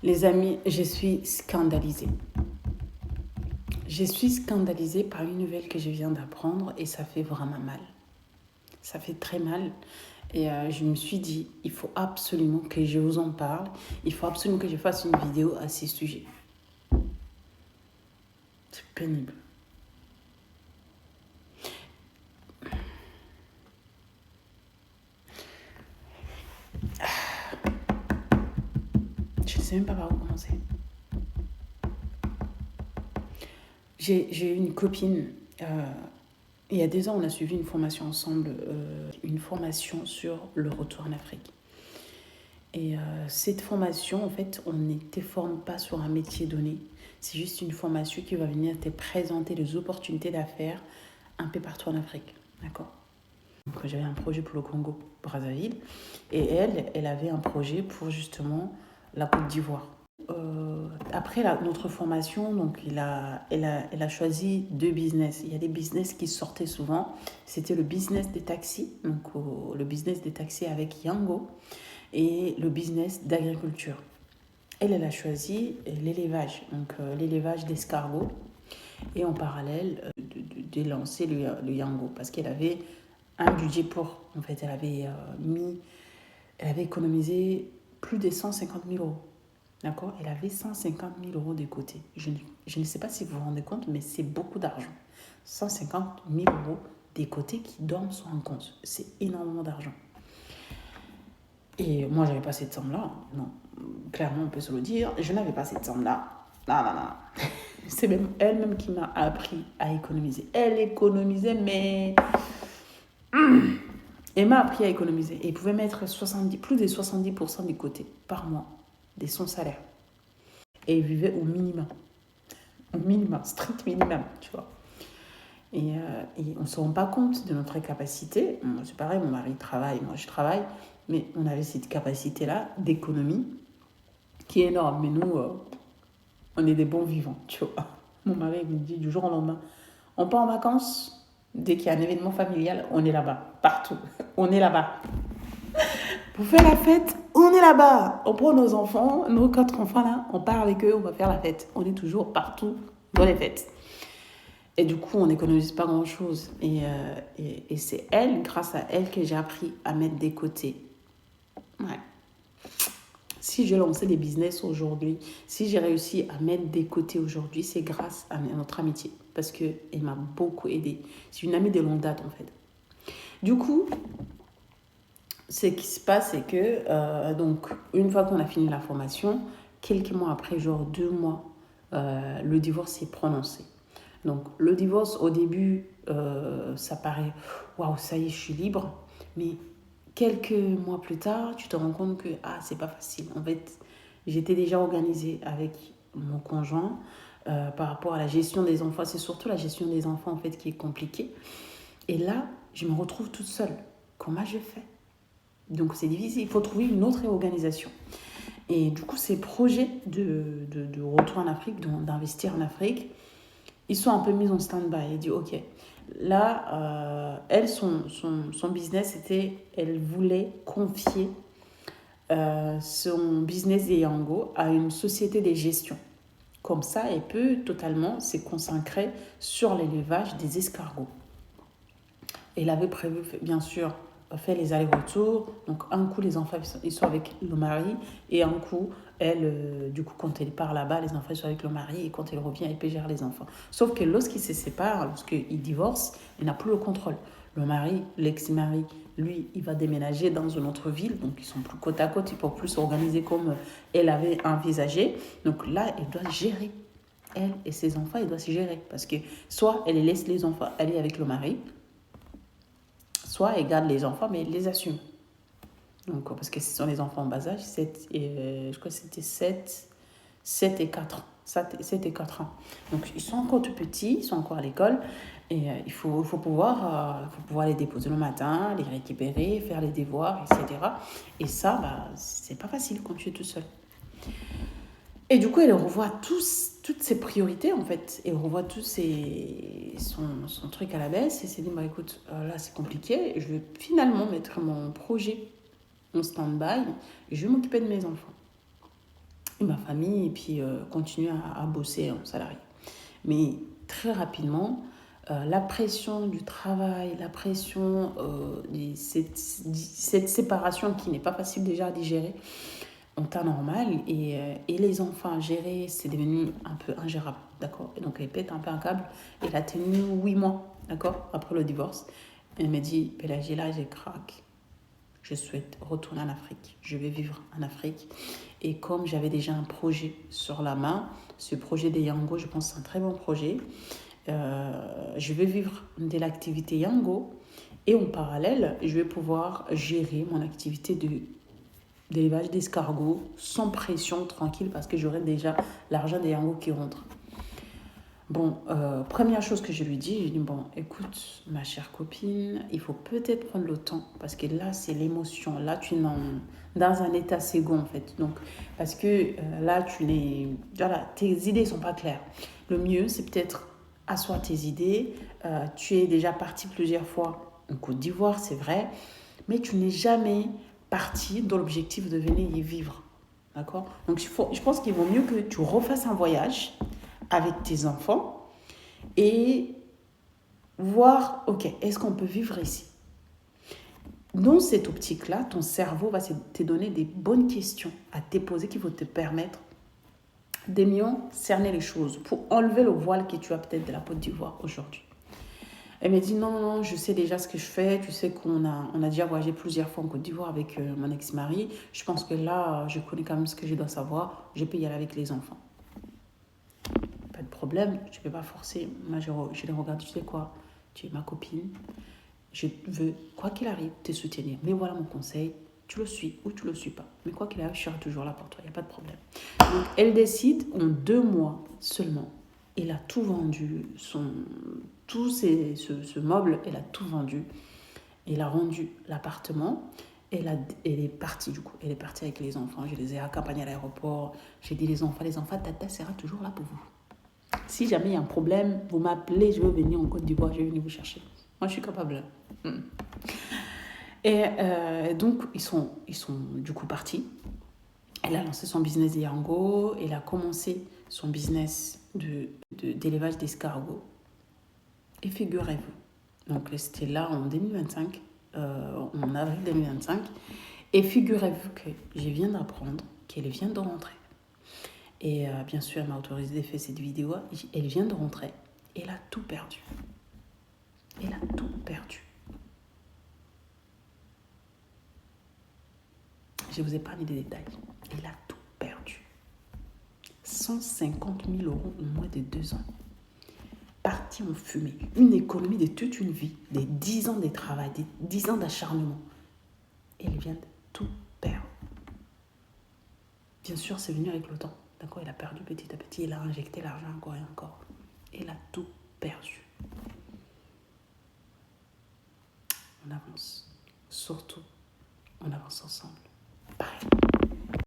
Les amis, je suis scandalisée. Je suis scandalisée par une nouvelle que je viens d'apprendre et ça fait vraiment mal. Ça fait très mal. Et je me suis dit, il faut absolument que je vous en parle. Il faut absolument que je fasse une vidéo à ces sujets. C'est pénible. Je ne sais même pas par où commencer. J'ai eu une copine, il y a 2 ans, on a suivi une formation ensemble, une formation sur le retour en Afrique. Et cette formation, en fait, on ne te forme pas sur un métier donné. C'est juste une formation qui va venir te présenter les opportunités d'affaires un peu partout en Afrique. D'accord ? Donc, j'avais un projet pour le Congo, Brazzaville. Et elle avait un projet pour justement la Côte d'Ivoire. Après notre formation, donc elle a choisi 2 business. Il y a des business qui sortaient souvent. C'était le business des taxis, donc le business des taxis avec Yango, et le business d'agriculture. Elle a choisi l'élevage, donc l'élevage d'escargots, et en parallèle de lancer le Yango, parce qu'elle avait un budget pour, en fait, elle avait économisé plus de 150 000 euros. D'accord ? Elle avait 150 000 euros de côté. Je ne sais pas si vous vous rendez compte, mais c'est beaucoup d'argent. 150 000 euros des côtés qui dorment sur un compte. C'est énormément d'argent. Et moi, j'avais pas cette somme-là. Non, clairement, on peut se le dire. Je n'avais pas cette somme-là. Non. C'est même elle-même qui m'a appris à économiser. Elle économisait, mais... Elle m'a appris à économiser. Et elle pouvait mettre plus de 70% des côtés par mois de son salaire. Et elle vivait au minimum. Au minimum, strict minimum, tu vois. Et on ne se rend pas compte de notre capacité. Moi, c'est pareil, mon mari travaille, moi je travaille. Mais on avait cette capacité-là d'économie qui est énorme. Mais nous, on est des bons vivants, tu vois. Mon mari me dit du jour au lendemain, on part en vacances, dès qu'il y a un événement familial, on est là-bas, partout. On est là-bas. Pour faire la fête, on est là-bas. On prend nos enfants, nos 4 enfants là, on part avec eux, on va faire la fête. On est toujours partout dans les fêtes. Et du coup, on n'économise pas grand-chose. Et c'est elle, grâce à elle, que j'ai appris à mettre des côtés. Ouais. Si j'ai lancé des business aujourd'hui, si j'ai réussi à mettre des côtés aujourd'hui, c'est grâce à notre amitié. Parce qu'elle m'a beaucoup aidée. C'est une amie de longue date, en fait. Du coup, ce qui se passe, c'est que, donc, une fois qu'on a fini la formation, quelques mois après, genre 2 mois, le divorce s'est prononcé. Donc, le divorce, au début, ça paraît, waouh, ça y est, je suis libre. Mais quelques mois plus tard, tu te rends compte que, c'est pas facile. En fait, j'étais déjà organisée avec mon conjoint par rapport à la gestion des enfants. C'est surtout la gestion des enfants, en fait, qui est compliquée. Et là, je me retrouve toute seule. Comment je fais ? Donc, c'est difficile. Il faut trouver une autre organisation. Et du coup, ces projets de retour en Afrique, d'investir en Afrique, ils sont un peu mis en stand-by. Elle dit, ok, là, elle, son business, elle voulait confier son business des Yango à une société de gestion. Comme ça, elle peut totalement se consacrer sur l'élevage des escargots. Elle avait prévu, bien sûr, faire les allers-retours. Donc, un coup, les enfants, ils sont avec le mari. Et un coup, elle, du coup, quand elle part là-bas, les enfants sont avec le mari. Et quand elle revient, elle peut gérer les enfants. Sauf que lorsqu'ils se séparent, lorsqu'ils divorcent, elle n'a plus le contrôle. Le mari, l'ex-mari, lui, il va déménager dans une autre ville. Donc, ils sont plus côte à côte. Ils ne peuvent plus s'organiser comme elle avait envisagé. Donc là, elle doit gérer. Elle et ses enfants, elle doit se gérer. Parce que soit elle laisse les enfants aller avec le mari, soit elle garde les enfants, mais elle les assume. Donc, parce que ce sont les enfants en bas âge, je crois que c'était 7 et 4 ans. 7 et 4 ans. Donc, ils sont encore tout petits, ils sont encore à l'école. Et il faut pouvoir les déposer le matin, les récupérer, faire les devoirs, etc. Et ça, c'est pas facile quand tu es tout seul. Et du coup, elle revoit toutes ses priorités, en fait. Elle revoit son truc à la baisse. Et s'est dit, écoute, là, c'est compliqué. Je vais finalement mettre mon projet en stand-by. Et je vais m'occuper de mes enfants. ma famille et puis continuer à bosser en salarié. Mais très rapidement, la pression du travail, la pression, cette séparation qui n'est pas facile déjà à digérer, en temps normal, et les enfants à gérer, c'est devenu un peu ingérable, d'accord? Et donc elle pète un peu un câble. Elle a tenu 8 mois, d'accord, après le divorce. Elle me dit, Pélagie, là, j'ai craqué. Je souhaite retourner en Afrique. Je vais vivre en Afrique. Et comme j'avais déjà un projet sur la main, ce projet des Yango, je pense que c'est un très bon projet. Je vais vivre de l'activité Yango. Et en parallèle, je vais pouvoir gérer mon activité d'élevage d'escargots sans pression, tranquille, parce que j'aurai déjà l'argent des Yango qui rentre. Bon, première chose que je lui dis, je lui dis, bon, écoute, ma chère copine, il faut peut-être prendre le temps, parce que là, c'est l'émotion. Là, tu es dans un état second, en fait. Donc, parce que là, voilà, tes idées ne sont pas claires. Le mieux, c'est peut-être asseoir tes idées. Tu es déjà parti plusieurs fois en Côte d'Ivoire, c'est vrai, mais tu n'es jamais parti dans l'objectif de venir y vivre. D'accord? Donc, je pense qu'il vaut mieux que tu refasses un voyage avec tes enfants et voir, ok, est-ce qu'on peut vivre ici? Dans cette optique-là, ton cerveau va te donner des bonnes questions à te poser qui vont te permettre de mieux cerner les choses pour enlever le voile que tu as peut-être de la Côte d'Ivoire aujourd'hui. Elle m'a dit non, je sais déjà ce que je fais. Tu sais qu'on a déjà voyagé plusieurs fois en Côte d'Ivoire avec mon ex-mari. Je pense que là, je connais quand même ce que je dois savoir. Je peux y aller avec les enfants. Pas de problème, je ne vais pas forcer. Moi, je les regarde, tu sais quoi, tu es ma copine. Je veux, quoi qu'il arrive, te soutenir. Mais voilà mon conseil. Tu le suis ou tu ne le suis pas. Mais quoi qu'il arrive, je serai toujours là pour toi. Il n'y a pas de problème. Donc, elle décide en 2 mois seulement. Elle a tout vendu. Ce meuble, elle a tout vendu. Elle a rendu l'appartement. Elle est partie du coup. Elle est partie avec les enfants. Je les ai accompagnés à l'aéroport. J'ai dit les enfants, tata sera toujours là pour vous. Si jamais il y a un problème, vous m'appelez, je veux venir en Côte d'Ivoire, je vais venir vous chercher. Moi, je suis capable. Et donc, ils sont du coup partis. Elle a lancé son business d'Yango. Elle a commencé son business d'élevage d'escargots. Et figurez-vous, donc c'était là en 2025, en avril 2025. Et figurez-vous que je viens d'apprendre qu'elle vient de rentrer. Et bien sûr, elle m'a autorisé de faire cette vidéo. Elle vient de rentrer. Elle a tout perdu. Elle a tout perdu. Je vous épargne des détails. Elle a tout perdu. 150 000 euros en moins de 2 ans. Parti en fumée. Une économie de toute une vie, des 10 ans de travail, des 10 ans d'acharnement. Elle vient de tout perdre. Bien sûr, c'est venu avec le temps. D'accord, elle a perdu petit à petit. Elle a injecté l'argent encore et encore. Elle a tout perdu. On avance. Surtout, on avance ensemble. Bye.